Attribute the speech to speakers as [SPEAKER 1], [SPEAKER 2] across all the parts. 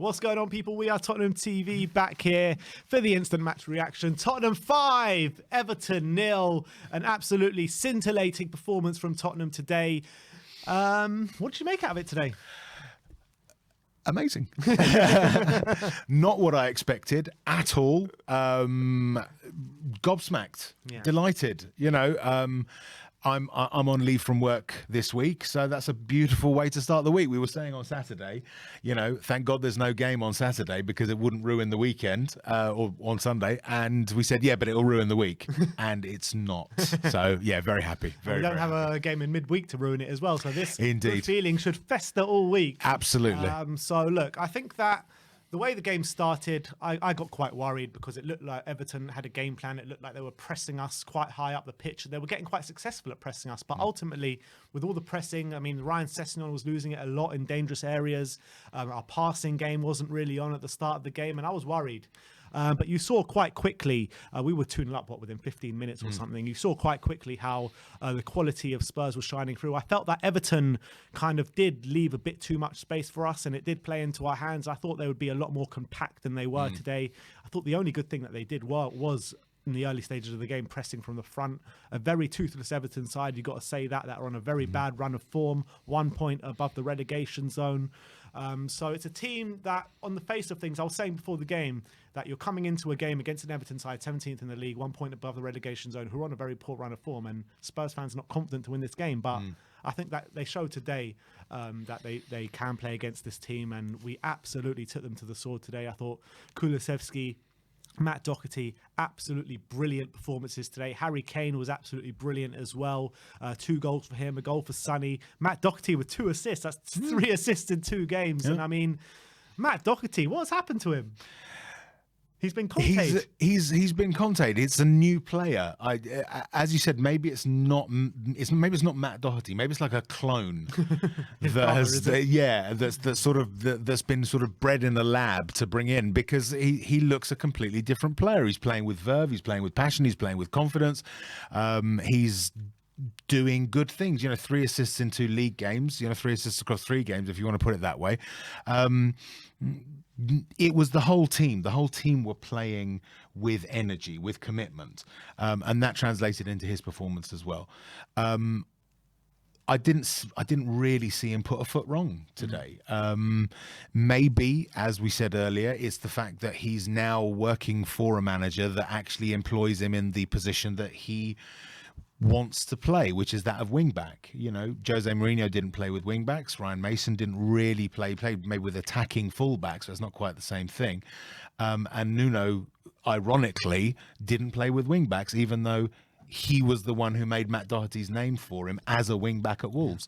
[SPEAKER 1] What's going on, people? We are Tottenham TV back here for the instant match reaction. Tottenham 5, Everton 0. An absolutely scintillating performance from Tottenham today. What did you make out of it today?
[SPEAKER 2] Amazing. Not what I expected at all. Gobsmacked, delighted. You know, I'm on leave from work this week, so that's a beautiful way to start the week. We were saying on Saturday, you know, thank God there's no game on Saturday because it wouldn't ruin the weekend, or on Sunday. And we said, yeah, but it'll ruin the week, and it's not. So yeah, very happy.
[SPEAKER 1] We don't have a game in midweek to ruin it as well. So this
[SPEAKER 2] Indeed.
[SPEAKER 1] feeling should fester all week.
[SPEAKER 2] Absolutely.
[SPEAKER 1] So look, I think that the way the game started, I got quite worried because it looked like Everton had a game plan. It looked like they were pressing us quite high up the pitch. They were getting quite successful at pressing us. But ultimately, with all the pressing, I mean, Ryan Sessegnon was losing it a lot in dangerous areas. Our passing game wasn't really on at the start of the game, and I was worried. But you saw quite quickly, we were 2-0 up, within 15 minutes or something. You saw quite quickly how the quality of Spurs was shining through. I felt that Everton kind of did leave a bit too much space for us, and it did play into our hands. I thought they would be a lot more compact than they were today. I thought the only good thing that they did was in the early stages of the game, pressing from the front. A very toothless Everton side, you got to say that are on a very bad run of form, 1 point above the relegation zone. So it's a team that, on the face of things, I was saying before the game, that you're coming into a game against an Everton side, 17th in the league, 1 point above the relegation zone, who are on a very poor run of form, and Spurs fans are not confident to win this game. But I think that they showed today that they can play against this team, and we absolutely took them to the sword today. I thought Kulusevski, Matt Doherty, absolutely brilliant performances today. Harry Kane was absolutely brilliant as well. 2 goals for him, a goal for Sonny. Matt Doherty with 2 assists. That's 3 assists in 2 games. And I mean, Matt Doherty, what's happened to him? He's been Conte'd.
[SPEAKER 2] He's been Conte'd. It's a new player. As you said, maybe it's not Matt Doherty. Maybe it's like a clone that's been sort of bred in the lab to bring in, because he looks a completely different player. He's playing with verve. He's playing with passion. He's playing with confidence. He's doing good things. You know, 3 assists in 2 league games. You know, 3 assists across 3 games, if you want to put it that way. It was the whole team. The whole team were playing with energy, with commitment, and that translated into his performance as well. I didn't really see him put a foot wrong today. Maybe, as we said earlier, it's the fact that he's now working for a manager that actually employs him in the position that he wants to play, which is that of wing-back. You know, Jose Mourinho didn't play with wing-backs. Ryan Mason didn't really played maybe with attacking full-backs, so it's not quite the same thing. And Nuno, ironically, didn't play with wing-backs, even though he was the one who made Matt Doherty's name for him as a wing-back at Wolves.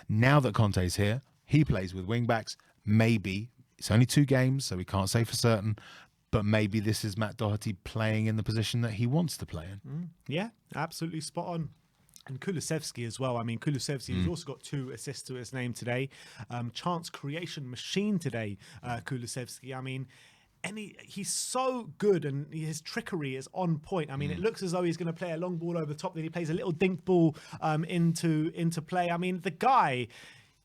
[SPEAKER 2] Now that Conte's here, he plays with wing-backs. Maybe, it's only 2 games, so we can't say for certain, but maybe this is Matt Doherty playing in the position that he wants to play in.
[SPEAKER 1] Yeah, absolutely spot on. And Kulusevski as well. I mean, Kulusevski has also got 2 assists to his name today. Chance creation machine today, Kulusevski. I mean, he's so good, and his trickery is on point. I mean, it looks as though he's going to play a long ball over the top, then he plays a little dink ball into play. I mean, the guy,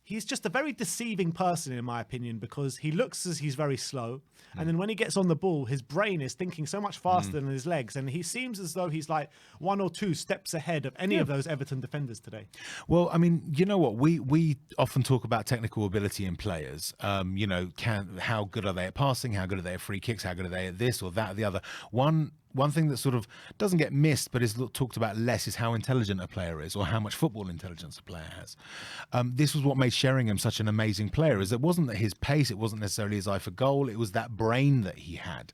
[SPEAKER 1] he's just a very deceiving person, in my opinion, because he looks as he's very slow. And then when he gets on the ball, his brain is thinking so much faster than his legs. And he seems as though he's like 1 or 2 steps ahead of any of those Everton defenders today.
[SPEAKER 2] Well, I mean, you know what? We often talk about technical ability in players. You know, how good are they at passing? How good are they at free kicks? How good are they at this or that or the other? One thing that sort of doesn't get missed but is talked about less is how intelligent a player is, or how much football intelligence a player has. This was what made Sheringham such an amazing player, is it wasn't that his pace, it wasn't necessarily his eye for goal, it was that brain that he had,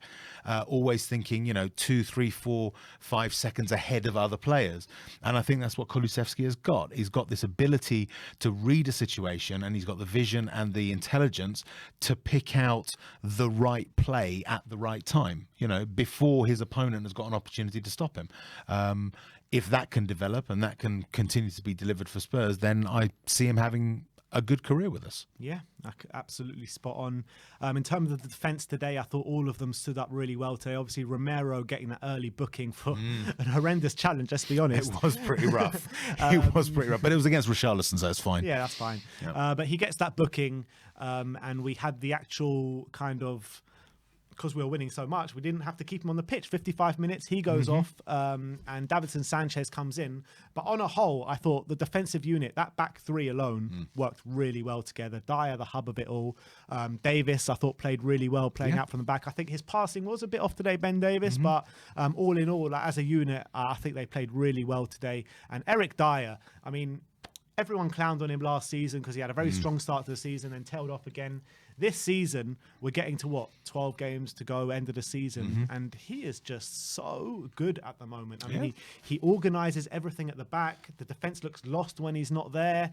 [SPEAKER 2] always thinking, you know, 2, 3, 4, 5 seconds ahead of other players. And I think that's what Kulusevski has got. He's got this ability to read a situation, and he's got the vision and the intelligence to pick out the right play at the right time, you know, before his opponent has got an opportunity to stop him. If that can develop and that can continue to be delivered for Spurs, then I see him having a good career with us.
[SPEAKER 1] Yeah, absolutely spot on. In terms of the defence today, I thought all of them stood up really well today. Obviously, Romero getting that early booking for an horrendous challenge, let's be honest.
[SPEAKER 2] It was pretty rough. It was pretty rough, but it was against Richarlison, so it's fine.
[SPEAKER 1] Yeah, that's fine.
[SPEAKER 2] Yep.
[SPEAKER 1] But he gets that booking, and we had the actual kind of, because we were winning so much, we didn't have to keep him on the pitch. 55 minutes, he goes off, and Davinson Sanchez comes in. But on a whole, I thought the defensive unit, that back three alone, worked really well together. Dyer, the hub of it all. Davis, I thought, played really well playing out from the back. I think his passing was a bit off today, Ben Davis, but all in all, as a unit, I think they played really well today. And Eric Dyer, I mean, everyone clowned on him last season because he had a very strong start to the season and tailed off again. This season, we're getting to 12 games to go, end of the season, and he is just so good at the moment. I mean, he organises everything at the back. The defence looks lost when he's not there.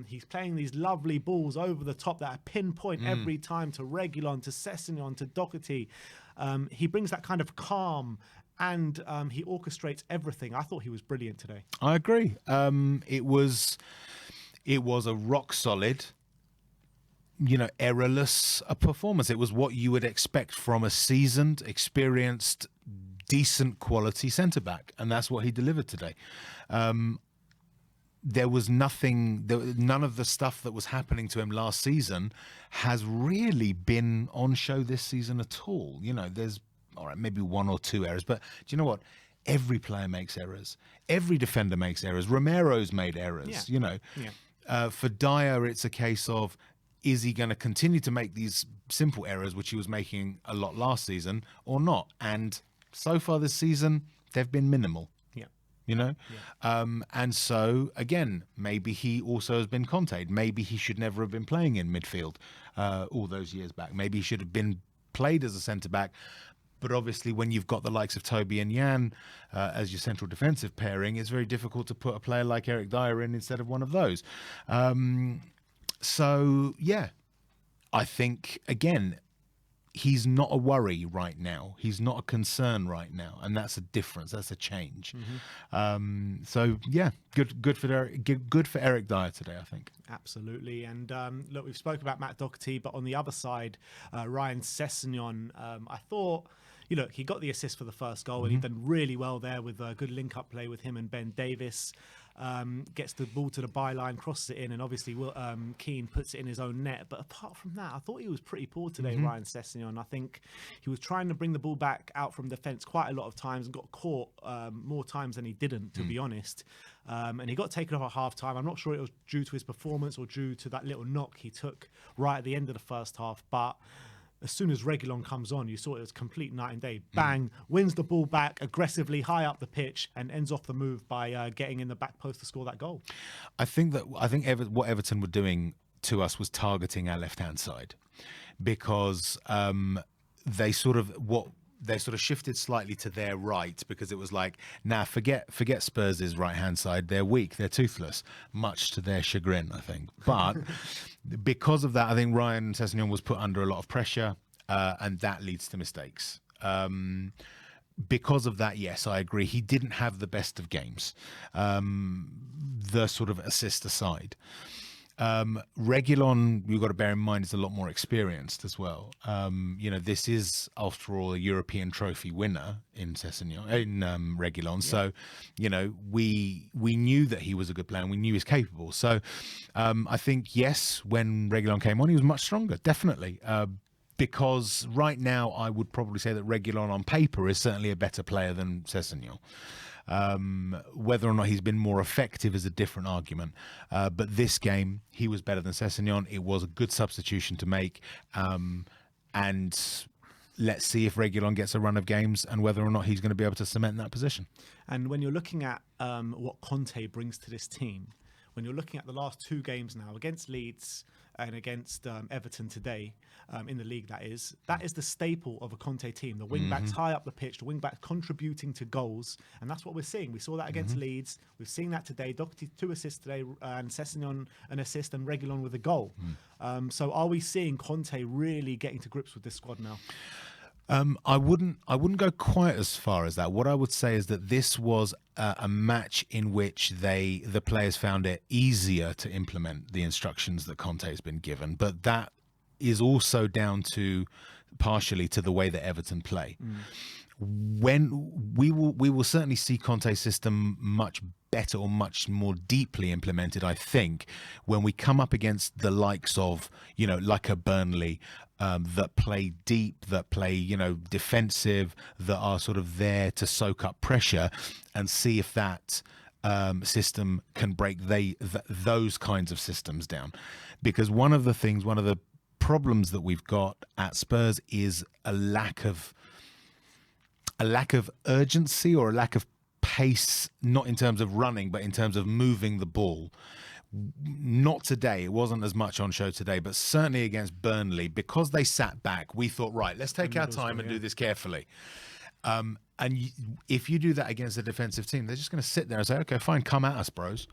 [SPEAKER 1] He's playing these lovely balls over the top that are pinpoint every time to Reguilon, to Sessegnon, to Doherty. He brings that kind of calm, and he orchestrates everything. I thought he was brilliant today.
[SPEAKER 2] I agree. It was a rock solid, errorless performance. It was what you would expect from a seasoned, experienced, decent quality centre-back, and that's what he delivered today. There was none of the stuff that was happening to him last season has really been on show this season at all. There's, all right, maybe one or two errors, but do you know what? Every player makes errors. Every defender makes errors. Romero's made errors, For Dyer, it's a case of, is he going to continue to make these simple errors, which he was making a lot last season, or not? And so far this season, they've been minimal. And so, again, maybe he also has been Conte'd. Maybe he should never have been playing in midfield all those years back. Maybe he should have been played as a centre-back. But obviously, when you've got the likes of Toby and Jan as your central defensive pairing, it's very difficult to put a player like Eric Dyer in instead of one of those. So, yeah, I think, again, he's not a worry right now. He's not a concern right now. And that's a difference. That's a change. So, yeah, good for Eric Dyer today, I think.
[SPEAKER 1] Absolutely. And look, we've spoken about Matt Doherty, but on the other side, Ryan Sessegnon, I thought, he got the assist for the first goal and he done really well there with a good link-up play with him and Ben Davis. Gets the ball to the byline, crosses it in, and obviously Keane puts it in his own net. But apart from that, I thought he was pretty poor today, Ryan Sessegnon. I think he was trying to bring the ball back out from defence quite a lot of times and got caught more times than he didn't, to be honest. And he got taken off at half-time. I'm not sure it was due to his performance or due to that little knock he took right at the end of the first half, but as soon as Reguilon comes on, you saw it was complete night and day. Bang, wins the ball back aggressively high up the pitch and ends off the move by getting in the back post to score that goal.
[SPEAKER 2] I think what Everton were doing to us was targeting our left-hand side, because they sort of shifted slightly to their right, because it was like, forget Spurs' right-hand side. They're weak, they're toothless, much to their chagrin, I think. But because of that, I think Ryan Sessegnon was put under a lot of pressure, and that leads to mistakes. Because of that, yes, I agree. He didn't have the best of games, the sort of assist aside. Reguilon, you've got to bear in mind, is a lot more experienced as well. This is, after all, a European trophy winner in Reguilon. So, we knew that he was a good player and we knew he was capable. So, I think, yes, when Reguilon came on, he was much stronger, definitely. Because right now, I would probably say that Reguilon on paper is certainly a better player than Sessegnon. Whether or not he's been more effective is a different argument. But this game, he was better than Sessegnon. It was a good substitution to make. And let's see if Reguilon gets a run of games and whether or not he's going to be able to cement that position.
[SPEAKER 1] And when you're looking at what Conte brings to this team, when you're looking at the last two games now against Leeds and against Everton today, in the league, that is the staple of a Conte team. The wing-backs high up the pitch, the wing-backs contributing to goals, and that's what we're seeing. We saw that against Leeds. We've seen that today. Doherty 2 assists today, and Sessegnon an assist, and Reguilon with a goal. So are we seeing Conte really getting to grips with this squad now?
[SPEAKER 2] I wouldn't go quite as far as that. What I would say is that this was a match in which the players found it easier to implement the instructions that Conte has been given, but that is also down to partially to the way that Everton play. When we will certainly see Conte's system much better or much more deeply implemented, I think, when we come up against the likes of, like a Burnley, that play deep, that play, defensive, that are sort of there to soak up pressure, and see if that system can break those kinds of systems down. Because one of the problems that we've got at Spurs is a lack of urgency or a lack of pace, not in terms of running, but in terms of moving the ball. Not today. It wasn't as much on show today, but certainly against Burnley, because they sat back, we thought, right, let's take our time and do this carefully. And if you do that against a defensive team, they're just going to sit there and say, okay, fine, come at us, bros.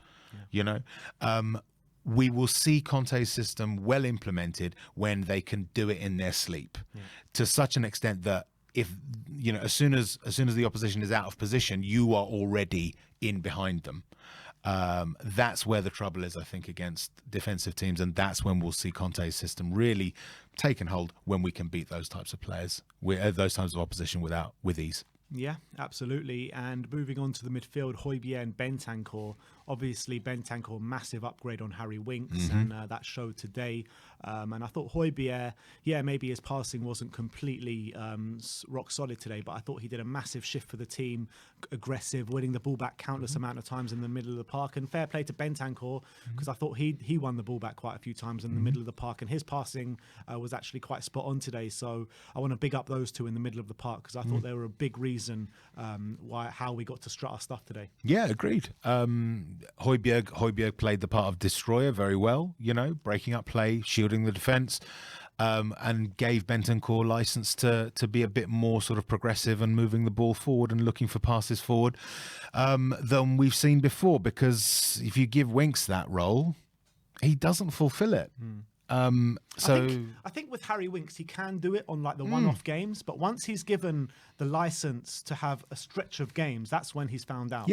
[SPEAKER 2] We will see Conte's system well implemented when they can do it in their sleep, to such an extent that if as soon as the opposition is out of position, you are already in behind them. That's where the trouble is, I think, against defensive teams, and that's when we'll see Conte's system really taken hold, when we can beat those types of players, those types of opposition with ease.
[SPEAKER 1] Yeah, absolutely. And moving on to the midfield, Højbjerg and Bentancur. Obviously, Bentancur, massive upgrade on Harry Winks, and that showed today. And I thought Højbjerg, maybe his passing wasn't completely rock solid today, but I thought he did a massive shift for the team, aggressive, winning the ball back countless amount of times in the middle of the park. And fair play to Bentancur, because I thought he won the ball back quite a few times in the middle of the park, and his passing was actually quite spot on today. So I want to big up those two in the middle of the park, because I thought they were a big reason how we got to strut our stuff today.
[SPEAKER 2] Yeah, agreed. Højbjerg played the part of destroyer very well, breaking up play, shielding the defence, and gave Bentancur license to be a bit more sort of progressive and moving the ball forward and looking for passes forward than we've seen before. Because if you give Winks that role, he doesn't fulfil it. I
[SPEAKER 1] think with Harry Winks, he can do it on like the one-off games, but once he's given the license to have a stretch of games, that's when he's found out.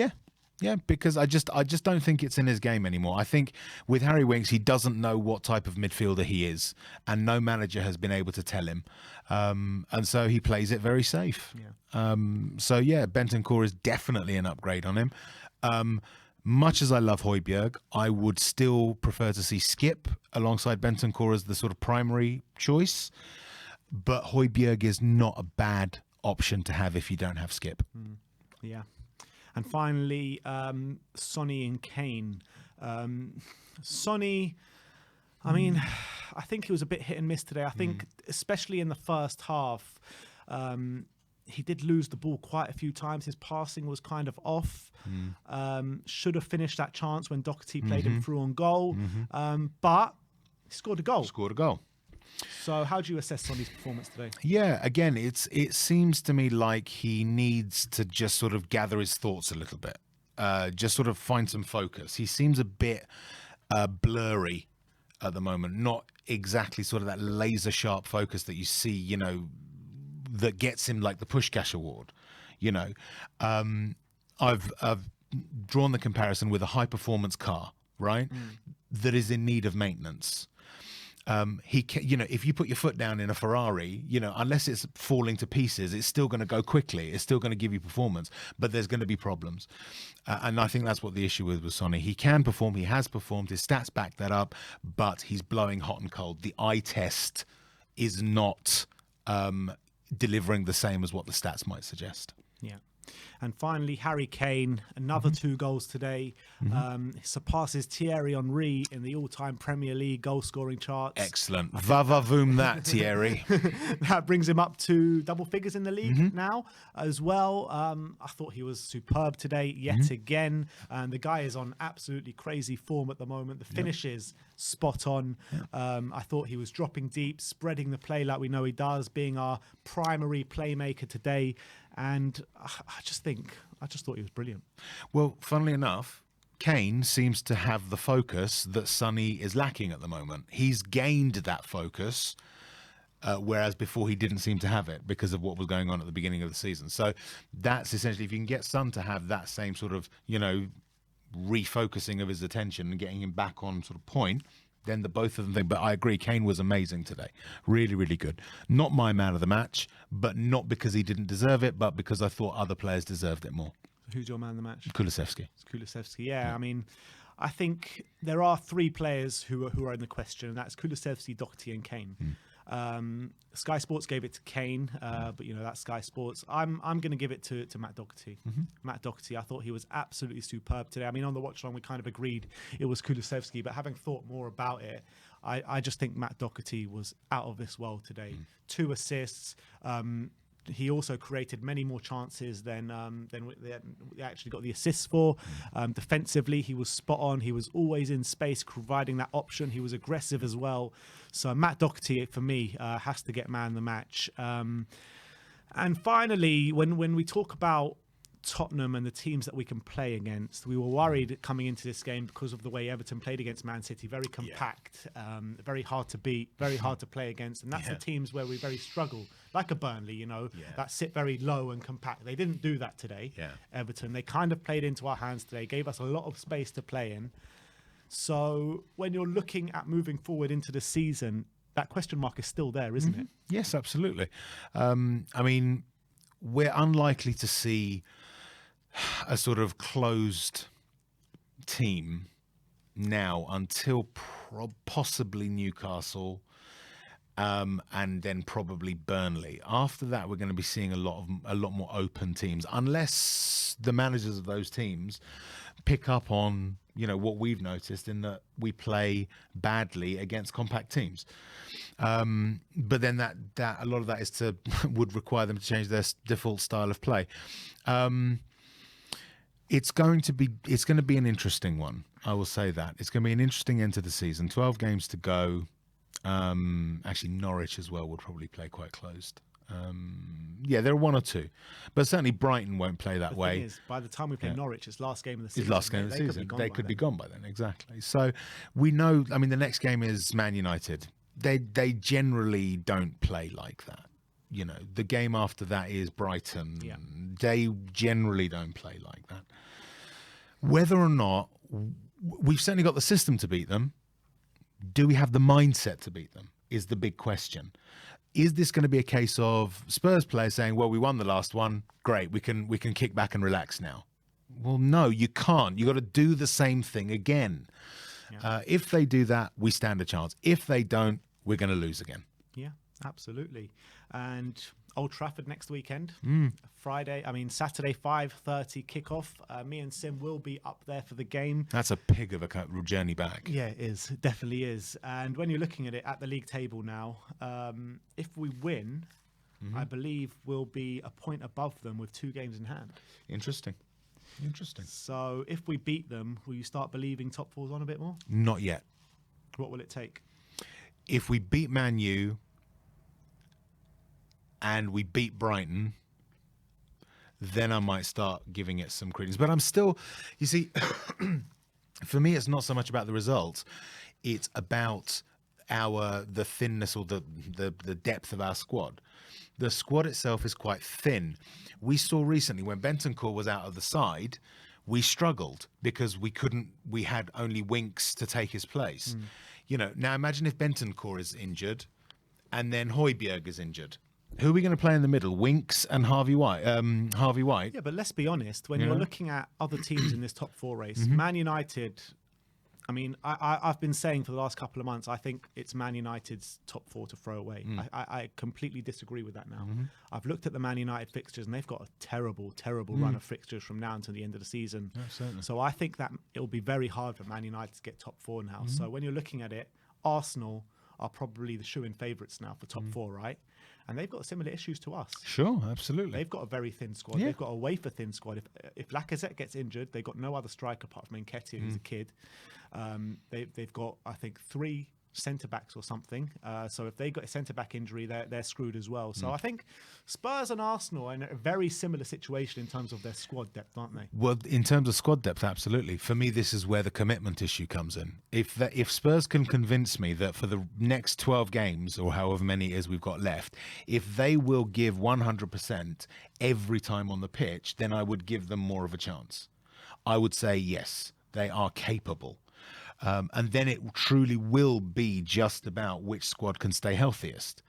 [SPEAKER 2] Yeah, because I just don't think it's in his game anymore. I think with Harry Winks, he doesn't know what type of midfielder he is, and no manager has been able to tell him. And so he plays it very safe. Bentancur is definitely an upgrade on him. Much as I love Højbjerg, I would still prefer to see Skip alongside Bentancur as the sort of primary choice. But Højbjerg is not a bad option to have if you don't have Skip.
[SPEAKER 1] Yeah. And finally, Sonny and Kane. Sonny, I mean, I think he was a bit hit and miss today. I think, especially in the first half, he did lose the ball quite a few times. His passing was kind of off. Should have finished that chance when Doherty played him through on goal. But he scored a goal. So how do you assess Sonny's performance today?
[SPEAKER 2] Yeah, again, it seems to me like he needs to just sort of gather his thoughts a little bit, just sort of find some focus. He seems a bit blurry at the moment, not exactly sort of that laser sharp focus that you see, that gets him like the Puskás Award. I've drawn the comparison with a high performance car, right? That is in need of maintenance. If you put your foot down in a Ferrari, unless it's falling to pieces, it's still going to go quickly. It's still going to give you performance, but there's going to be problems. And I think that's what the issue is with Sonny. He can perform. He has performed. His stats back that up, but he's blowing hot and cold. The eye test is not delivering the same as what the stats might suggest.
[SPEAKER 1] Yeah. And finally, Harry Kane, another 2 goals today. Surpasses Thierry Henry in the all-time Premier League goal-scoring charts.
[SPEAKER 2] Excellent. Va-va-voom that, Thierry.
[SPEAKER 1] That brings him up to double figures in the league now as well. I thought he was superb today yet again. And the guy is on absolutely crazy form at the moment. The finish is spot on. I thought he was dropping deep, spreading the play like we know he does, being our primary playmaker today. And I just thought he was brilliant.
[SPEAKER 2] Well, funnily enough, Kane seems to have the focus that Sonny is lacking at the moment. He's gained that focus whereas before he didn't seem to have it because of what was going on at the beginning of the season. So that's essentially, if you can get Son to have that same sort of, refocusing of his attention and getting him back on sort of point, then the both of them think. But I agree, Kane was amazing today. Really, really good. Not my man of the match, but not because he didn't deserve it, but because I thought other players deserved it more.
[SPEAKER 1] Who's your man of the match?
[SPEAKER 2] Kulusevski.
[SPEAKER 1] It's Kulusevski, yeah. I mean, I think there are three players who are in the question, and that's Kulusevski, Doherty and Kane. Sky Sports gave it to Kane, but that's Sky Sports. I'm going to give it to Matt Doherty. Matt Doherty, I thought he was absolutely superb today. I mean, on the watch along, we kind of agreed it was Kulusevski, but having thought more about it, I just think Matt Doherty was out of this world today. 2 assists. He also created many more chances than we actually got the assists for. Defensively, he was spot on. He was always in space, providing that option. He was aggressive as well. So Matt Doherty, for me, has to get man of the match. And finally, when we talk about Tottenham and the teams that we can play against, we were worried coming into this game because of the way Everton played against Man City. Very compact, very hard to beat, very hard to play against, and that's the teams where we very struggle, like a Burnley, that sit very low and compact. They didn't do that today. Everton, they kind of played into our hands today, gave us a lot of space to play in. So when you're looking at moving forward into the season, that question mark is still there, isn't it?
[SPEAKER 2] Yes, absolutely. I mean, we're unlikely to see a sort of closed team now until possibly Newcastle, and then probably Burnley. After that, we're going to be seeing a lot more open teams, unless the managers of those teams pick up on what we've noticed in that we play badly against compact teams. But then that a lot of that is would require them to change their default style of play. It's going to be an interesting one. I will say that. It's going to be an interesting end to the season. 12 games to go. Actually, Norwich as well would probably play quite closed. There are 1 or 2. But certainly Brighton won't play that way.
[SPEAKER 1] The thing is, by the time we play Norwich, it's last game of the season.
[SPEAKER 2] It's last game of the season. They could be gone by then, exactly. So we know, I mean, the next game is Man United. They generally don't play like that. The game after that is Brighton. They generally don't play like that. Whether or not, we've certainly got the system to beat them. Do we have the mindset to beat them is the big question. Is this going to be a case of Spurs players saying, well, we won the last one, great, we can kick back and relax now? Well, no, you can't. You've got to do the same thing again. If they do that, we stand a chance. If they don't, we're going to lose again.
[SPEAKER 1] Yeah, absolutely. And Old Trafford next weekend, Saturday 5:30 kickoff. Me and Sim will be up there for the game.
[SPEAKER 2] That's a pig of a journey back.
[SPEAKER 1] Yeah, it is. It definitely is. And when you're looking at it at the league table now, if we win, I believe we'll be a point above them with 2 games in hand.
[SPEAKER 2] Interesting.
[SPEAKER 1] So if we beat them, will you start believing top 4's on a bit more?
[SPEAKER 2] Not yet.
[SPEAKER 1] What will it take?
[SPEAKER 2] If we beat Man U and we beat Brighton, then I might start giving it some credence. But I'm still, you see, for me, it's not so much about the results. It's about the thinness or the depth of our squad. The squad itself is quite thin. We saw recently when Bentancur was out of the side, we struggled because we had only Winks to take his place. Now imagine if Bentancur is injured and then Højbjerg is injured. Who are we going to play in the middle? Winks and Harvey White.
[SPEAKER 1] Yeah, but let's be honest. When you're looking at other teams in this top 4 race, Man United. I mean, I've been saying for the last couple of months, I think it's Man United's top 4 to throw away. I completely disagree with that now. I've looked at the Man United fixtures, and they've got a terrible run of fixtures from now until the end of the season. So I think that it'll be very hard for Man United to get top 4 now. So when you're looking at it, Arsenal are probably the shoe-in favourites now for top 4, right? And they've got similar issues to us.
[SPEAKER 2] Sure, absolutely.
[SPEAKER 1] They've got a very thin squad. They've got a wafer-thin squad. If Lacazette gets injured, they've got no other striker apart from Nketiah, who's a kid. They've got, I think, 3 centre-backs or something. So if they got a centre-back injury, they're screwed as well. So I think Spurs and Arsenal are in a very similar situation in terms of their squad depth, aren't they?
[SPEAKER 2] Well, in terms of squad depth, absolutely. For me, this is where the commitment issue comes in. If Spurs can convince me that for the next 12 games, or however many it is we've got left, if they will give 100% every time on the pitch, then I would give them more of a chance. I would say, yes, they are capable. And then it truly will be just about which squad can stay healthiest.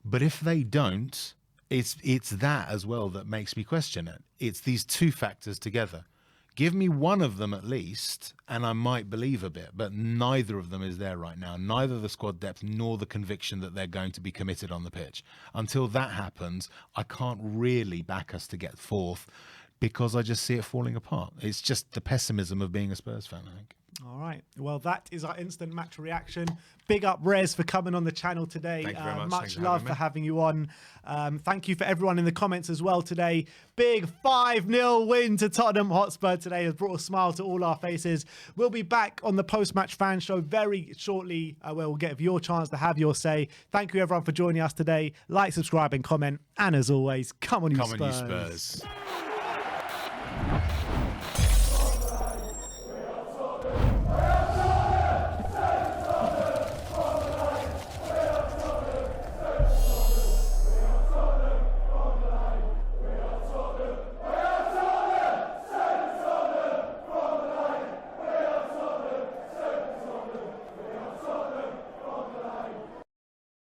[SPEAKER 2] But if they don't, it's that as well that makes me question it. It's these two factors together. Give me one of them at least, and I might believe a bit, but neither of them is there right now. Neither the squad depth nor the conviction that they're going to be committed on the pitch. Until that happens, I can't really back us to get fourth because I just see it falling apart. It's just the pessimism of being a Spurs fan, I think.
[SPEAKER 1] All right. Well, that is our instant match reaction. Big up, Rez, for coming on the channel today.
[SPEAKER 2] Thank you very much.
[SPEAKER 1] Much
[SPEAKER 2] Thanks for
[SPEAKER 1] love
[SPEAKER 2] having
[SPEAKER 1] for
[SPEAKER 2] me.
[SPEAKER 1] having you on. Thank you for everyone in the comments as well today. Big 5-0 win to Tottenham Hotspur today has brought a smile to all our faces. We'll be back on the post-match fan show very shortly, where we'll get your chance to have your say. Thank you, everyone, for joining us today. Like, subscribe, and comment. And as always, come on, you
[SPEAKER 2] Come on, you
[SPEAKER 1] Spurs.
[SPEAKER 2] Spurs.